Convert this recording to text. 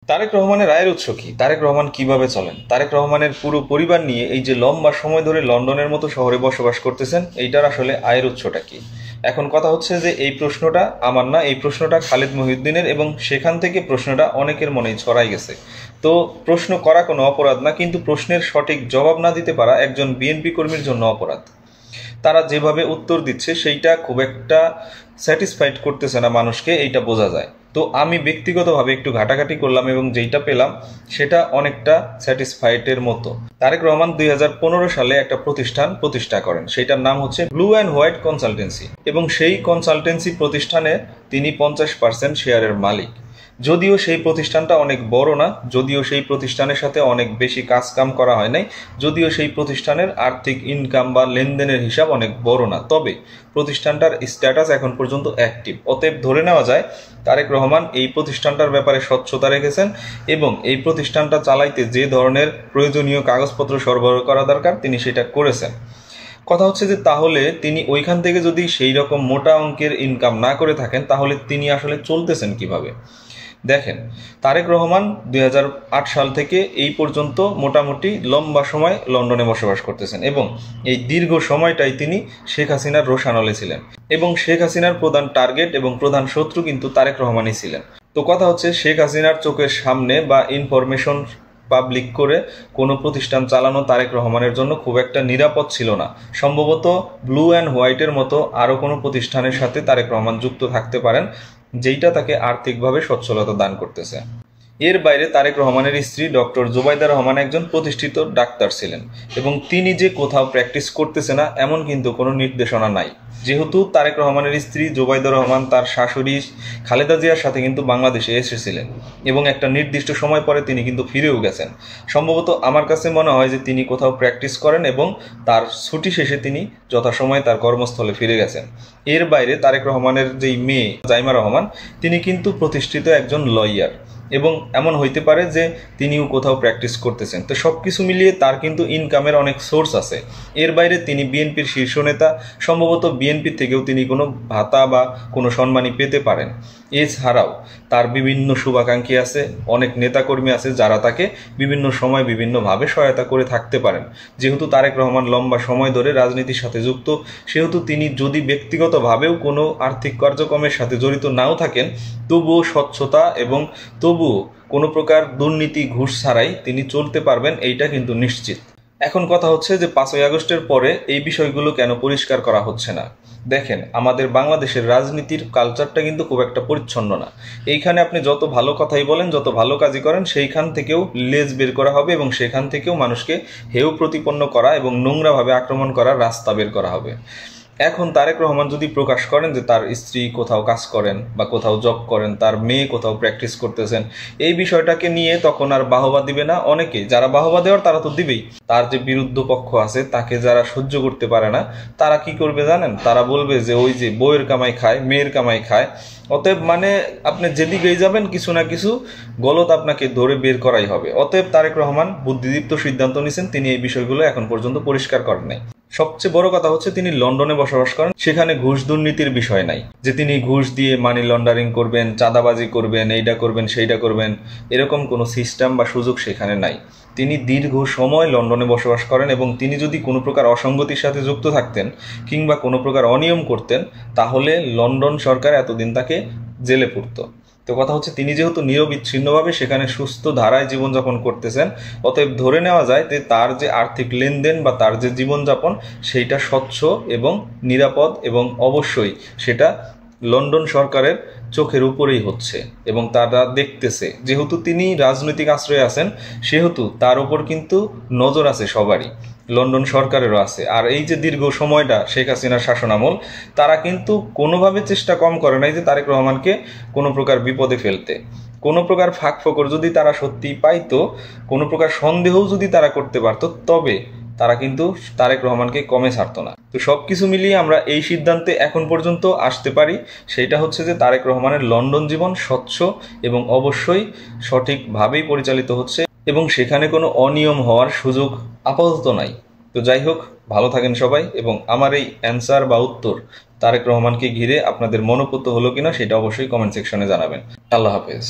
তারেক রহমানের আয়ের উৎস কি? তারেক রহমান কিভাবে চলেন? তারেক রহমানের পুরো পরিবার নিয়ে এই যে লম্বা সময় ধরে লন্ডনের মতো শহরে বসবাস করতেছেন, এইটার আসলে আয়ের উৎসটা কি? এখন কথা হচ্ছে যে এই প্রশ্নটা আমার না, এই প্রশ্নটা খালেদ মহিউদ্দিনের, এবং সেখান থেকে প্রশ্নটা অনেকের মনেই ছড়াই গেছে। তো প্রশ্ন করা কোনো অপরাধ না, কিন্তু প্রশ্নের সঠিক জবাব না দিতে পারা একজন বিএনপি কর্মীর জন্য অপরাধ। তারা যেভাবে উত্তর দিচ্ছে সেইটা খুব একটা স্যাটিসফাইড করতেছে না মানুষকে, এইটা বোঝা যায়। তো আমি ব্যক্তিগতভাবে একটু ঘাটাঘাটি করলাম এবং যেইটা পেলাম সেটা অনেকটা স্যাটিসফাইডের মতো। তারেক রহমান 2015 সালে একটা প্রতিষ্ঠান প্রতিষ্ঠা করেন, সেইটার নাম হচ্ছে ব্লু অ্যান্ড হোয়াইট কনসালটেন্সি, এবং সেই কনসালটেন্সি প্রতিষ্ঠানে তিনি 50% শেয়ারের মালিক। যদিও সেই প্রতিষ্ঠানটা অনেক বড় না, যদিও সেই প্রতিষ্ঠানের সাথে অনেক বেশি কাজ কাম করা হয় নাই, যদিও সেই প্রতিষ্ঠানের আর্থিক ইনকাম বা লেনদেনের হিসাব অনেক বড় না, তবে প্রতিষ্ঠানটার স্ট্যাটাস এখন পর্যন্ত অ্যাক্টিভ। অতএব ধরে নেওয়া যায় তারেক রহমান এই প্রতিষ্ঠানটার ব্যাপারে স্বচ্ছতা রেখেছেন, এবং এই প্রতিষ্ঠানটা চালাইতে যে ধরনের প্রয়োজনীয় কাগজপত্র সরবরাহ করা দরকার তিনি সেটা করেছেন। কথা হচ্ছে যে তাহলে তিনি ওইখান থেকে যদি সেই রকম মোটা অঙ্কের ইনকাম না করে থাকেন, তাহলে তিনি আসলে চলতেছেন কিভাবে? দেখেন, তারেক রহমান 2008 সাল থেকে এই পর্যন্ত মোটামুটি লম্বা সময় লন্ডনে বসবাস করতেছেন, এবং এই দীর্ঘ সময়টাই তিনি শেখ হাসিনার রোষানলে ছিলেন, এবং শেখ হাসিনার প্রধান টার্গেট এবং প্রধান শত্রু কিন্তু তারেক রহমানই ছিলেন। তো কথা হচ্ছে শেখ হাসিনার চোখের সামনে বা ইনফরমেশন পাবলিক করে কোনো প্রতিষ্ঠান চালানো তারেক রহমানের জন্য খুব একটা নিরাপদ ছিল না। সম্ভবত ব্লু অ্যান্ড হোয়াইটের মতো আরও কোনো প্রতিষ্ঠানের সাথে তারেক রহমান যুক্ত থাকতে পারেন, যেইটা তাকে আর্থিকভাবে সচ্ছলতা দান করতেছে। এর বাইরে তারেক রহমানের স্ত্রী ডক্টর জুবাইদা রহমান একজন প্রতিষ্ঠিত ডাক্তার ছিলেন, এবং তিনি যে কোথাও প্র্যাকটিস করতেছে না এমন কিন্তু কোনো নির্দেশনা নাই। যেহেতু তারেক রহমানের স্ত্রী জুবাইদা রহমান তার শাশুড়ি খালেদা জিয়ার সাথে কিন্তু বাংলাদেশে এসেছিলেন, এবং একটা নির্দিষ্ট সময় পরে তিনি কিন্তু ফিরেও গেছেন। সম্ভবত আমার কাছে মনে হয় যে তিনি কোথাও প্র্যাকটিস করেন এবং তার ছুটি শেষে তিনি যথাসময়ে তার কর্মস্থলে ফিরে গেছেন। এর বাইরে তারেক রহমানের যেই মেয়ে জাইমা রহমান, তিনি কিন্তু প্রতিষ্ঠিত একজন লয়ার, এবং এমন হইতে পারে যে তিনিও কোথাও প্র্যাকটিস করতেছেন। তো সব কিছু মিলিয়ে তার কিন্তু ইনকামের অনেক সোর্স আছে। এর বাইরে তিনি বিএনপির শীর্ষ নেতা, সম্ভবত বিএনপি থেকেও তিনি কোনো ভাতা বা কোনো সম্মানী পেতে পারেন। এছাড়াও তার বিভিন্ন শুভাকাঙ্ক্ষী আছে, অনেক নেতাকর্মী আছে যারা তাকে বিভিন্ন সময় বিভিন্নভাবে সহায়তা করে থাকতে পারেন। যেহেতু তারেক রহমান লম্বা সময় ধরে রাজনীতির সাথে যুক্ত, সেহেতু তিনি যদি ব্যক্তিগতভাবেও কোনো আর্থিক কার্যক্রমের সাথে জড়িত নাও থাকেন, তবুও স্বচ্ছতা এবং তবুও কোনো প্রকার দুর্নীতি ঘুষ ছাড়াই তিনি চলতে পারবেন, এইটা কিন্তু নিশ্চিত। এখন কথা হচ্ছে যে 5ই আগস্টের পরে এই বিষয়গুলো কেন পরিষ্কার করা হচ্ছে না? দেখেন, আমাদের বাংলাদেশের রাজনীতির কালচারটা কিন্তু খুব একটা পরিচ্ছন্ন না। এইখানে আপনি যত ভালো কথাই বলেন, যত ভালো কাজই করেন, সেইখান থেকেও লেজ বের করা হবে, এবং সেখান থেকেও মানুষকে হেয় প্রতিপন্ন করা এবং নোংরাভাবে আক্রমণ করার রাস্তা বের করা হবে। এখন তারেক রহমান যদি প্রকাশ করেন যে তার স্ত্রী কোথাও কাজ করেন বা কোথাও জব করেন, তার মেয়ে কোথাও প্র্যাকটিস করতেছেন, এই বিষয়টাকে নিয়ে তখন আর বাহবা দিবে না অনেকে। যারা বাহবা দেওয়ার তারা তো দিবেই, তার যে বিরুদ্ধ পক্ষ আছে তাকে যারা সহ্য করতে পারে না, তারা কি করবে জানেন? তারা বলবে যে ওই যে বউয়ের কামাই খায়, মেয়ের কামাই খায়। অতএব মানে আপনি যেদিকেই যাবেন কিছু না কিছু গলত আপনাকে ধরে বের করাই হবে। অতএব তারেক রহমান বুদ্ধিদীপ্ত সিদ্ধান্ত নিয়েছেন, তিনি এই বিষয়গুলো এখন পর্যন্ত পরিষ্কার করেন নাই। সবচেয়ে বড় কথা হচ্ছে তিনি লন্ডনে বসবাস করেন, সেখানে ঘুষ দুর্নীতির বিষয় নাই যে তিনি ঘুষ দিয়ে মানি লন্ডারিং করবেন, চাঁদাবাজি করবেন, এইটা করবেন সেইটা করবেন, এরকম কোনো সিস্টেম বা সুযোগ সেখানে নাই। তিনি দীর্ঘ সময় লন্ডনে বসবাস করেন, এবং তিনি যদি কোনো প্রকার অসঙ্গতির সাথে যুক্ত থাকতেন কিংবা কোনো প্রকার অনিয়ম করতেন, তাহলে লন্ডন সরকার এতদিন তাকে জেলে পুরত। তো কথা হচ্ছে তিনি যেহেতু নিরবিচ্ছিন্নভাবে সেখানে সুস্থ ধারায় জীবনযাপন করতেছেন, অতএব ধরে নেওয়া যায় যে তার যে আর্থিক লেনদেন বা তার যে জীবনযাপন সেইটা স্বচ্ছ এবং নিরাপদ, এবং অবশ্যই সেটা লন্ডন সরকারের চোখের উপরেই হচ্ছে এবং তারা দেখতেছে। যেহেতু তিনি রাজনৈতিক আশ্রয়ে আছেন, সেহেতু তার উপর কিন্তু নজর আছে সবারই, লন্ডন সরকারেরও আছে। আর এই যে দীর্ঘ সময়টা শেখ হাসিনার শাসনামল, তারা কিন্তু কোনোভাবে চেষ্টা কম করে নাই যে তারেক রহমানকে কোনো প্রকার বিপদে ফেলতে। কোনো প্রকার ফাঁক ফোকর যদি তারা সত্যি পাইতো, কোনো প্রকার সন্দেহও যদি তারা করতে পারতো, তবে তারা কিন্তু তারেক রহমানকে কমে ছাড়তো না। তো সব কিছু মিলিয়ে আমরা এই সিদ্ধান্তে এখন পর্যন্ত আসতে পারি, সেটা হচ্ছে যে তারেক রহমানের লন্ডন জীবন স্বচ্ছ এবং অবশ্যই সঠিকভাবেই পরিচালিত হচ্ছে, এবং সেখানে কোনো অনিয়ম হওয়ার সুযোগ আপাতত নাই। তো যাই হোক, ভালো থাকেন সবাই, এবং আমার এই অ্যান্সার বা উত্তর তারেক রহমানকে ঘিরে আপনাদের মনোপুত হলো কিনা সেটা অবশ্যই কমেন্ট সেকশনে জানাবেন। আল্লাহ হাফেজ।